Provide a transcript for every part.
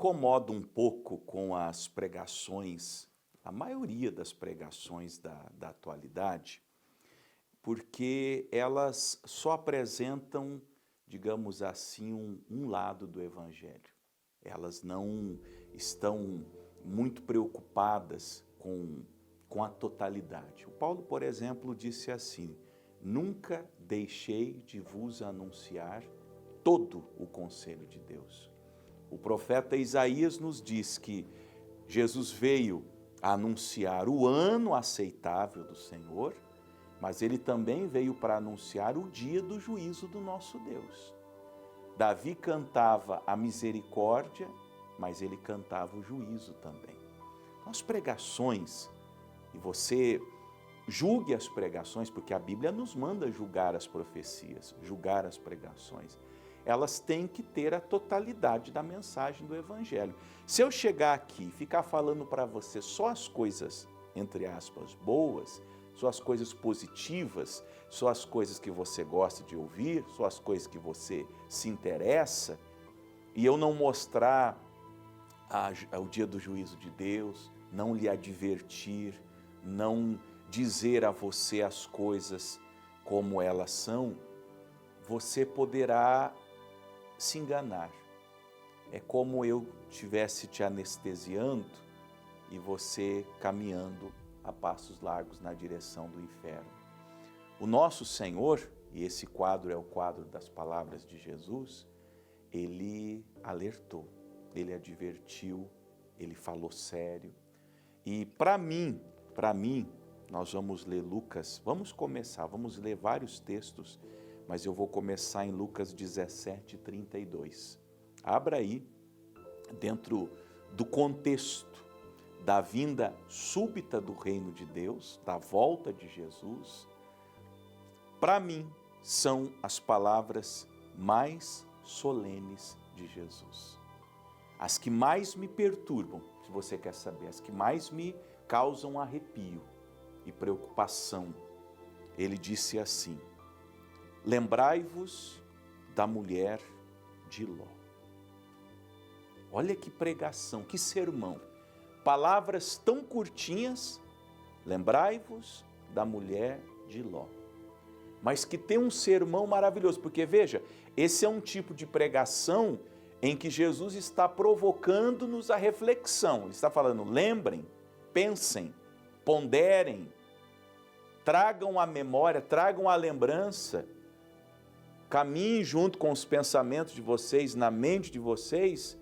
incomodo um pouco com as pregações, a maioria das pregações da atualidade, porque elas só apresentam, digamos assim, um lado do Evangelho. Elas não estão muito preocupadas com a totalidade. O Paulo, por exemplo, disse assim: nunca deixei de vos anunciar todo o conselho de Deus. O profeta Isaías nos diz que Jesus veio a anunciar o ano aceitável do Senhor, mas ele também veio para anunciar o dia do juízo do nosso Deus. Davi cantava a misericórdia, mas ele cantava o juízo também. As pregações, e você julgue as pregações, porque a Bíblia nos manda julgar as profecias, julgar as pregações. Elas têm que ter a totalidade da mensagem do Evangelho. Se eu chegar aqui e ficar falando para você só as coisas, entre aspas, boas, só as coisas positivas, só as coisas que você gosta de ouvir, só as coisas que você se interessa, e eu não mostrar o dia do juízo de Deus, não lhe advertir, não dizer a você as coisas como elas são, você poderá se enganar. É como eu estivesse te anestesiando e você caminhando a passos largos na direção do inferno. O nosso Senhor, e esse quadro é o quadro das palavras de Jesus, ele alertou, ele advertiu, ele falou sério. E para mim, nós vamos ler Lucas, vamos ler vários textos, mas eu vou começar em Lucas 17:32. Abra aí, dentro do contexto da vinda súbita do reino de Deus, da volta de Jesus. Para mim, são as palavras mais solenes de Jesus. As que mais me perturbam, se você quer saber, as que mais me causam arrepio e preocupação. Ele disse assim: lembrai-vos da mulher de Ló. Olha que pregação, que sermão. Palavras tão curtinhas, lembrai-vos da mulher de Ló. Mas que tem um sermão maravilhoso, porque veja, esse é um tipo de pregação em que Jesus está provocando-nos a reflexão. Ele está falando, lembrem, pensem, ponderem, tragam a memória, tragam a lembrança, caminhem junto com os pensamentos de vocês, na mente de vocês,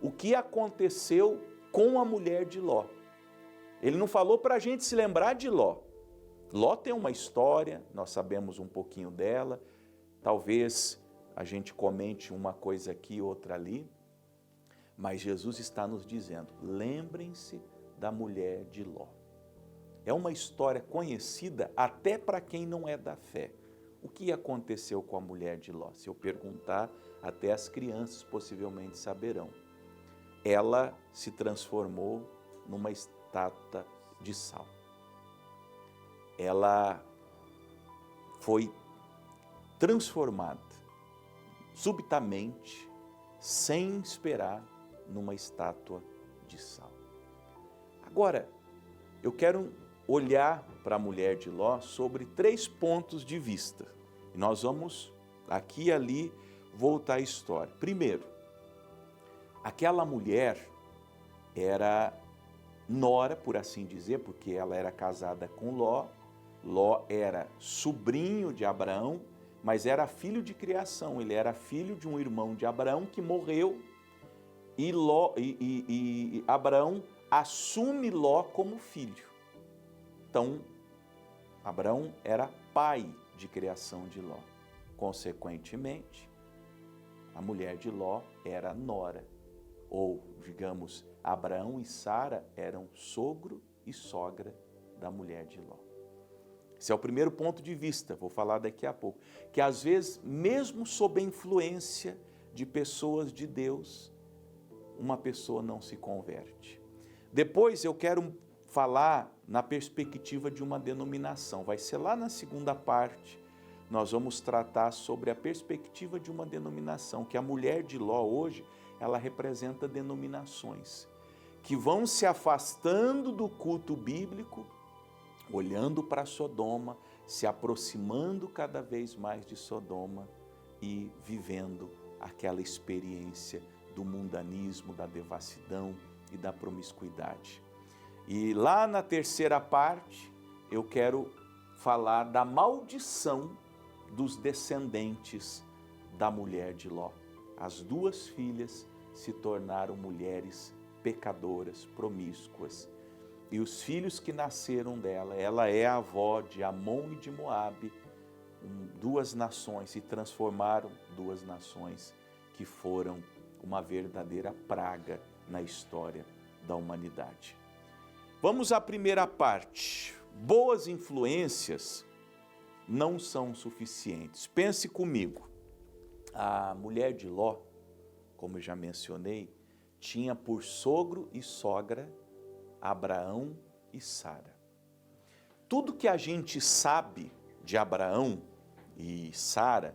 o que aconteceu com a mulher de Ló. Ele não falou para a gente se lembrar de Ló. Ló tem uma história, nós sabemos um pouquinho dela, talvez a gente comente uma coisa aqui, outra ali, mas Jesus está nos dizendo, lembrem-se da mulher de Ló. É uma história conhecida até para quem não é da fé. O que aconteceu com a mulher de Ló? Se eu perguntar, até as crianças possivelmente saberão. Ela se transformou numa estátua de sal. Ela foi transformada subitamente, sem esperar, numa estátua de sal. Agora, eu quero olhar para a mulher de Ló sobre 3 pontos de vista. E nós vamos, aqui e ali, voltar à história. Primeiro, aquela mulher era nora, por assim dizer, porque ela era casada com Ló. Ló era sobrinho de Abraão, mas era filho de criação. Ele era filho de um irmão de Abraão que morreu e Abraão assume Ló como filho. Então, Abraão era pai de criação de Ló. Consequentemente, a mulher de Ló era nora. Ou, digamos, Abraão e Sara eram sogro e sogra da mulher de Ló. Esse é o primeiro ponto de vista, vou falar daqui a pouco. Que às vezes, mesmo sob a influência de pessoas de Deus, uma pessoa não se converte. Depois eu quero falar na perspectiva de uma denominação. Vai ser lá na segunda parte, nós vamos tratar sobre a perspectiva de uma denominação, que a mulher de Ló hoje, ela representa denominações que vão se afastando do culto bíblico, olhando para Sodoma, se aproximando cada vez mais de Sodoma e vivendo aquela experiência do mundanismo, da devassidão e da promiscuidade. E lá na terceira parte, eu quero falar da maldição dos descendentes da mulher de Ló. As duas filhas se tornaram mulheres pecadoras, promíscuas. E os filhos que nasceram dela, ela é a avó de Amon e de Moabe, duas nações, se transformaram duas nações que foram uma verdadeira praga na história da humanidade. Vamos à primeira parte. Boas influências não são suficientes. Pense comigo. A mulher de Ló, como eu já mencionei, tinha por sogro e sogra Abraão e Sara. Tudo que a gente sabe de Abraão e Sara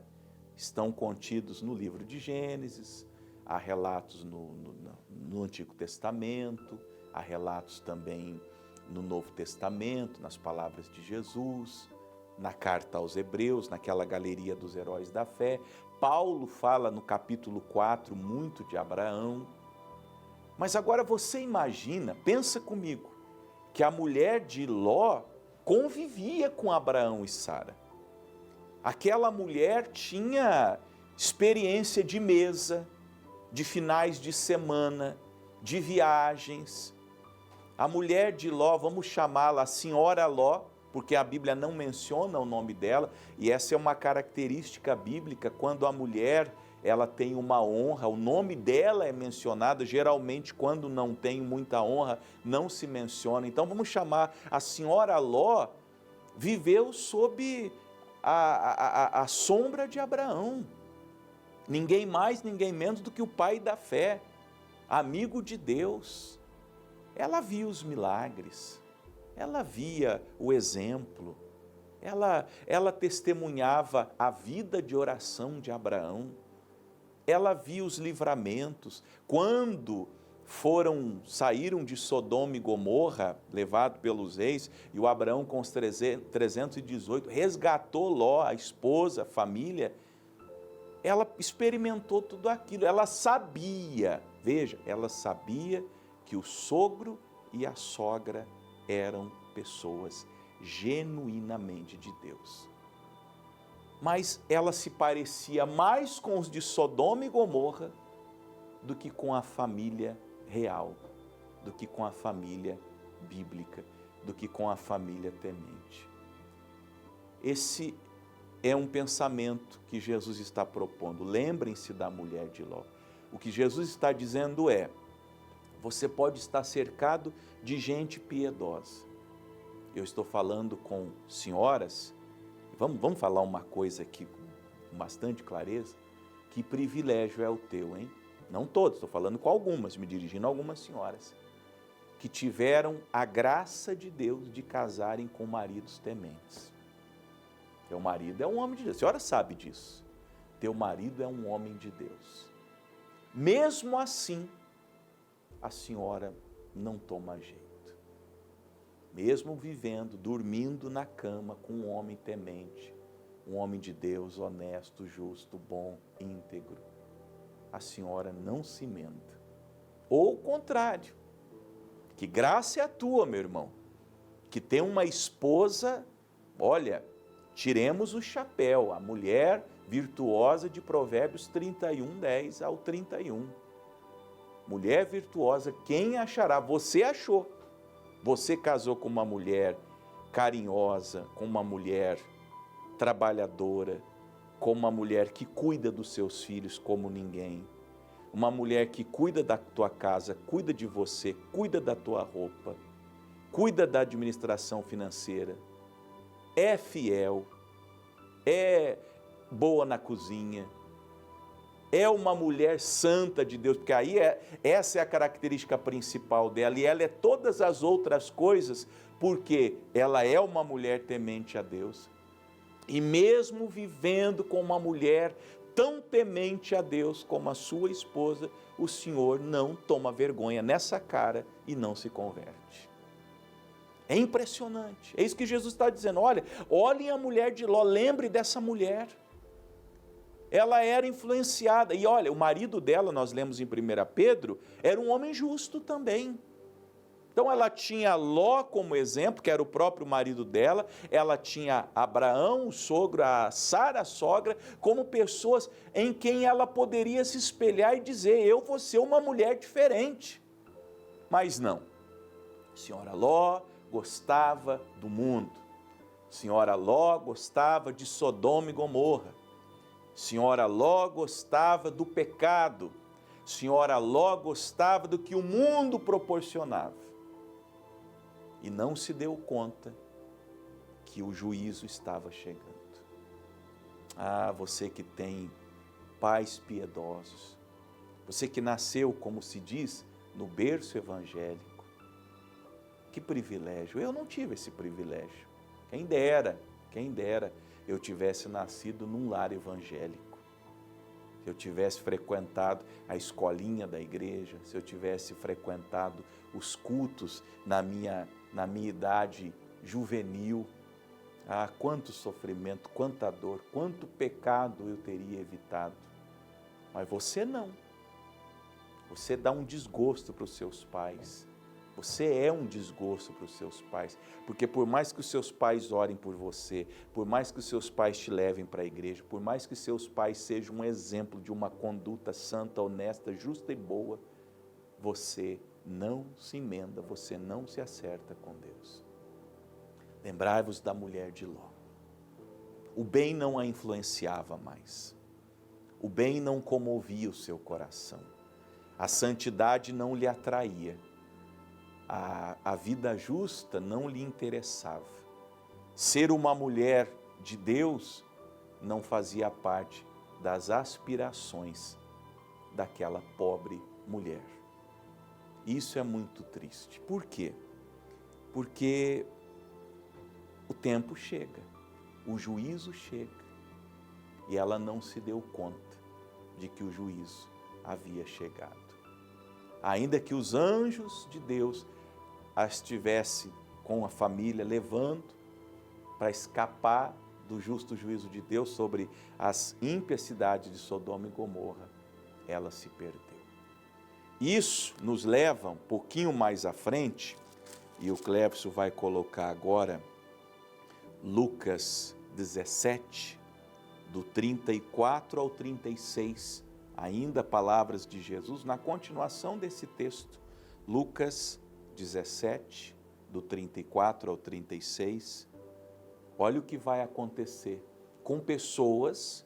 estão contidos no livro de Gênesis, há relatos no Antigo Testamento, há relatos também no Novo Testamento, nas palavras de Jesus, na carta aos Hebreus, naquela galeria dos heróis da fé. Paulo fala no capítulo 4 muito de Abraão. Mas agora você imagina, pensa comigo, que a mulher de Ló convivia com Abraão e Sara. Aquela mulher tinha experiência de mesa, de finais de semana, de viagens. A mulher de Ló, vamos chamá-la a senhora Ló, porque a Bíblia não menciona o nome dela, e essa é uma característica bíblica, quando a mulher ela tem uma honra, o nome dela é mencionado, geralmente quando não tem muita honra, não se menciona. Então vamos chamar a senhora Ló, viveu sob a sombra de Abraão. Ninguém mais, ninguém menos do que o pai da fé, amigo de Deus. Ela via os milagres, ela via o exemplo, ela testemunhava a vida de oração de Abraão, ela via os livramentos. Quando saíram de Sodoma e Gomorra, levado pelos reis, e o Abraão com os 318, resgatou Ló, a esposa, a família, ela experimentou tudo aquilo, ela sabia, veja, ela sabia que o sogro e a sogra eram pessoas genuinamente de Deus. Mas ela se parecia mais com os de Sodoma e Gomorra do que com a família real, do que com a família bíblica, do que com a família temente. Esse é um pensamento que Jesus está propondo. Lembrem-se da mulher de Ló. O que Jesus está dizendo é: você pode estar cercado de gente piedosa. Eu estou falando com senhoras, vamos falar uma coisa aqui com bastante clareza, que privilégio é o teu, hein? Não todos, estou falando com algumas, me dirigindo a algumas senhoras, que tiveram a graça de Deus de casarem com maridos tementes. Teu marido é um homem de Deus, a senhora sabe disso. Teu marido é um homem de Deus. Mesmo assim, a senhora não toma jeito. Mesmo vivendo, dormindo na cama com um homem temente, um homem de Deus, honesto, justo, bom, íntegro, a senhora não se menta. Ou o contrário, que graça é a tua, meu irmão, que tem uma esposa, olha, tiremos o chapéu, a mulher virtuosa de Provérbios 31, 10 ao 31. Mulher virtuosa, quem achará? Você achou. Você casou com uma mulher carinhosa, com uma mulher trabalhadora, com uma mulher que cuida dos seus filhos como ninguém. Uma mulher que cuida da tua casa, cuida de você, cuida da tua roupa, cuida da administração financeira, é fiel, é boa na cozinha, é uma mulher santa de Deus, porque aí essa é a característica principal dela, e ela é todas as outras coisas, porque ela é uma mulher temente a Deus. E mesmo vivendo com uma mulher tão temente a Deus como a sua esposa, o senhor não toma vergonha nessa cara e não se converte. É impressionante, é isso que Jesus está dizendo. Olha, olhem a mulher de Ló, lembre dessa mulher. Ela era influenciada, e olha, o marido dela, nós lemos em 1 Pedro, era um homem justo também. Então ela tinha Ló como exemplo, que era o próprio marido dela, ela tinha Abraão, o sogro, a Sara, a sogra, como pessoas em quem ela poderia se espelhar e dizer, eu vou ser uma mulher diferente. Mas não, a senhora Ló gostava do mundo, a senhora Ló gostava de Sodoma e Gomorra, a senhora Ló gostava do pecado, a senhora Ló gostava do que o mundo proporcionava. E não se deu conta que o juízo estava chegando. Ah, você que tem pais piedosos, você que nasceu, como se diz, no berço evangélico, que privilégio. Eu não tive esse privilégio. Quem dera eu tivesse nascido num lar evangélico. Se eu tivesse frequentado a escolinha da igreja, se eu tivesse frequentado os cultos na minha idade juvenil, ah, quanto sofrimento, quanta dor, quanto pecado eu teria evitado. Mas você não. Você dá um desgosto para os seus pais. Você é um desgosto para os seus pais, porque por mais que os seus pais orem por você, por mais que os seus pais te levem para a igreja, por mais que seus pais sejam um exemplo de uma conduta santa, honesta, justa e boa, você não se emenda, você não se acerta com Deus. Lembrai-vos da mulher de Ló. O bem não a influenciava mais. O bem não comovia o seu coração. A santidade não lhe atraía. A vida justa não lhe interessava. Ser uma mulher de Deus não fazia parte das aspirações daquela pobre mulher. Isso é muito triste. Por quê? Porque o tempo chega, o juízo chega, e ela não se deu conta de que o juízo havia chegado. Ainda que os anjos de Deus a estivesse com a família levando para escapar do justo juízo de Deus sobre as ímpias cidades de Sodoma e Gomorra, ela se perdeu. Isso nos leva um pouquinho mais à frente, e o Clébio vai colocar agora Lucas 17, do 34 ao 36, ainda palavras de Jesus, na continuação desse texto, Lucas 17, do 34 ao 36, olha o que vai acontecer com pessoas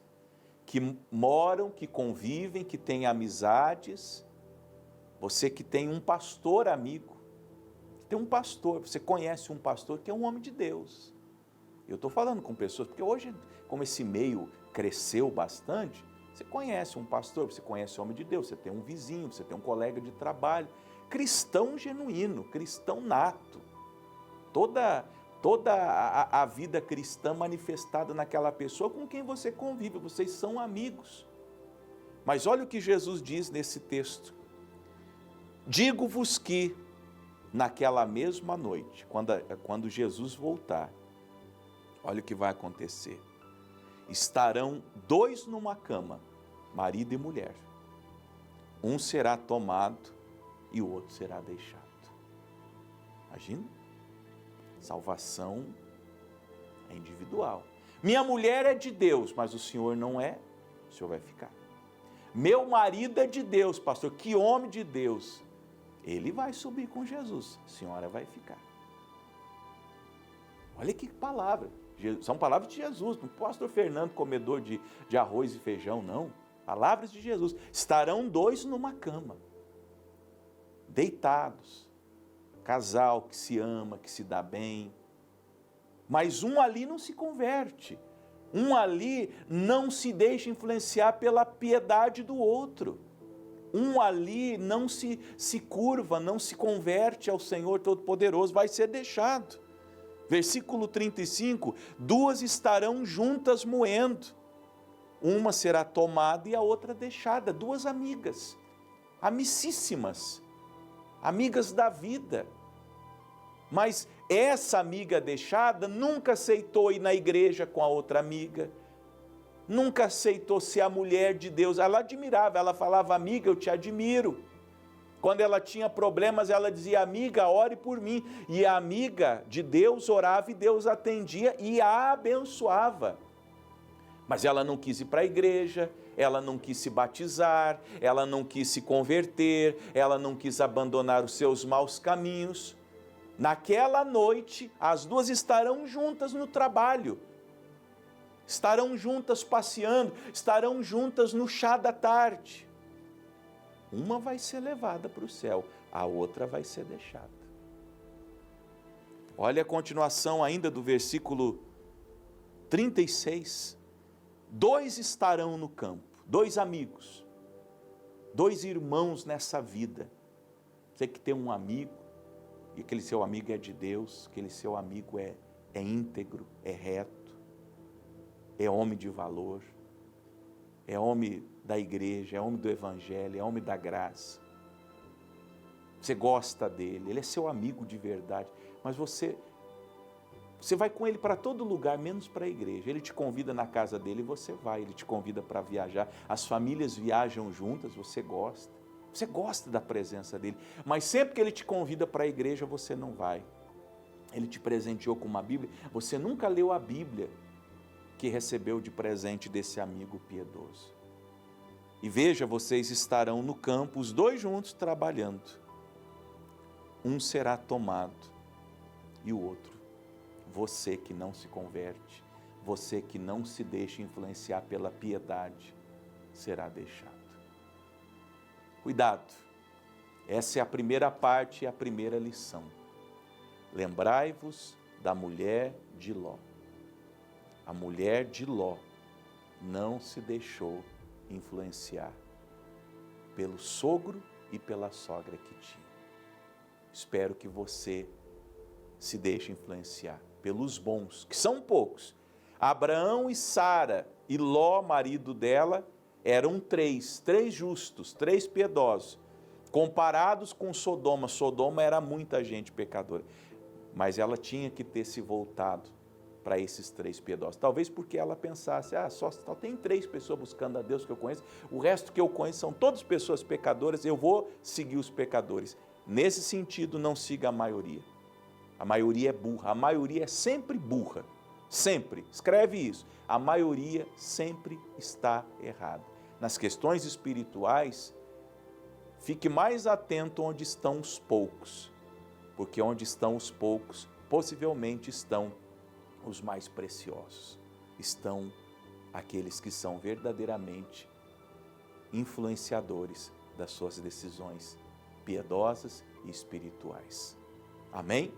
que moram, que convivem, que têm amizades. Você que tem um pastor amigo, tem um pastor, você conhece um pastor que é um homem de Deus. Eu estou falando com pessoas, porque hoje, como esse meio cresceu bastante, você conhece um pastor, você conhece um homem de Deus, você tem um vizinho, você tem um colega de trabalho, cristão genuíno, cristão nato. Toda a vida cristã manifestada naquela pessoa com quem você convive, vocês são amigos. Mas olha o que Jesus diz nesse texto. Digo-vos que naquela mesma noite, quando Jesus voltar, olha o que vai acontecer. Estarão dois numa cama, marido e mulher. Um será tomado e o outro será deixado. Imagina? Salvação é individual. Minha mulher é de Deus, mas o senhor não é, o senhor vai ficar. Meu marido é de Deus, pastor, que homem de Deus. Ele vai subir com Jesus, a senhora vai ficar. Olha que palavra, são palavras de Jesus, não pastor Fernando, comedor de arroz e feijão, não. Palavras de Jesus. Estarão dois numa cama, deitados, casal que se ama, que se dá bem, mas um ali não se converte, um ali não se deixa influenciar pela piedade do outro. Um ali não se curva, não se converte ao Senhor Todo-Poderoso, vai ser deixado. Versículo 35, duas estarão juntas moendo. uma será tomada e a outra deixada. Duas amigas, amicíssimas, amigas da vida. Mas essa amiga deixada nunca aceitou ir na igreja com a outra amiga, nunca aceitou ser a mulher de Deus. Ela admirava, ela falava: amiga, eu te admiro. Quando ela tinha problemas, ela dizia: amiga, ore por mim. E a amiga de Deus orava e Deus atendia e a abençoava. Mas ela não quis ir para a igreja, ela não quis se batizar, ela não quis se converter, ela não quis abandonar os seus maus caminhos. Naquela noite, as duas estarão juntas no trabalho, estarão juntas passeando, estarão juntas no chá da tarde. Uma vai ser levada para o céu, a outra vai ser deixada. Olha a continuação ainda do versículo 36. Dois estarão no campo, dois amigos, dois irmãos nessa vida. Você que tem um amigo, e aquele seu amigo é de Deus, aquele seu amigo é íntegro, é reto, é homem de valor, é homem da igreja, é homem do evangelho, é homem da graça. Você gosta dele, ele é seu amigo de verdade, mas você vai com ele para todo lugar, menos para a igreja. Ele te convida na casa dele e você vai, ele te convida para viajar. As famílias viajam juntas, você gosta da presença dele, mas sempre que ele te convida para a igreja, você não vai. Ele te presenteou com uma Bíblia, você nunca leu a Bíblia que recebeu de presente desse amigo piedoso. E veja, vocês estarão no campo, os dois juntos trabalhando. Um será tomado e o outro, você que não se converte, você que não se deixa influenciar pela piedade, será deixado. Cuidado, essa é a primeira parte e a primeira lição. Lembrai-vos da mulher de Ló. A mulher de Ló não se deixou influenciar pelo sogro e pela sogra que tinha. Espero que você se deixe influenciar pelos bons, que são poucos. Abraão e Sara e Ló, marido dela, eram três justos, três piedosos, comparados com Sodoma. Sodoma era muita gente pecadora, mas ela tinha que ter se voltado para esses três piedosos. Talvez porque ela pensasse: só tem 3 pessoas buscando a Deus que eu conheço, o resto que eu conheço são todas pessoas pecadoras, eu vou seguir os pecadores. Nesse sentido, não siga a maioria. A maioria é burra, a maioria é sempre burra, sempre. Escreve isso, a maioria sempre está errada. Nas questões espirituais, fique mais atento onde estão os poucos, porque onde estão os poucos, possivelmente estão os mais preciosos. Estão aqueles que são verdadeiramente influenciadores das suas decisões piedosas e espirituais. Amém?